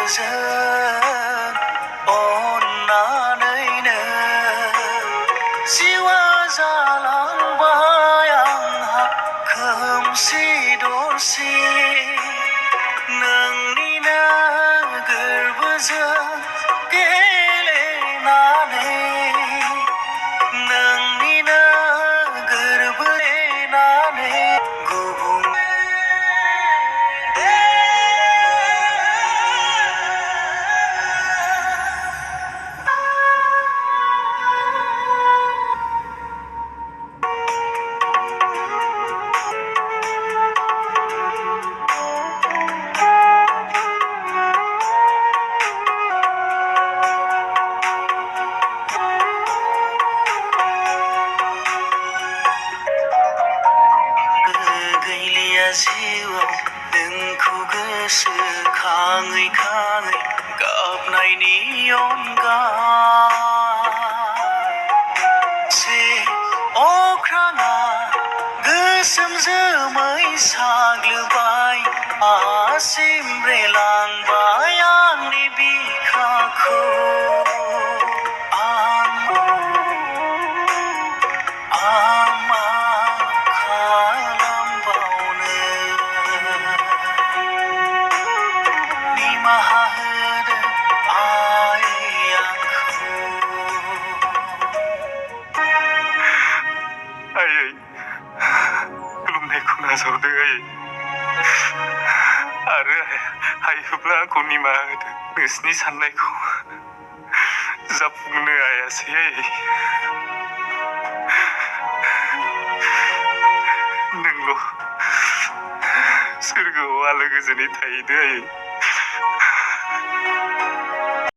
लोगोजों अननानैनो जिउआ जालांबाय आंहा खोमसि दरसि नोंनिनो गोरबोजों गेलेनानै गुबुन गैलिया जिउआव नोंखौ गोसोखाङै खाङै गाबनायनि अनगा से अख्राङा गोसोम जोमै साग्लोबबाय सिमब्रेलांबाय आंनि बिखाखौ आं मा खालामबावनो निमाहा होदो आइ आंखौ आयै खुलुमनायखौ नाजावदो आयै आरो हायोब्ला आंखौ निमाहा होदो नोंसिनि साननायखौ जाफुंनो हायासै आयै नोंल' सोरगोआव आलो गोजोनै थाहैदो आयै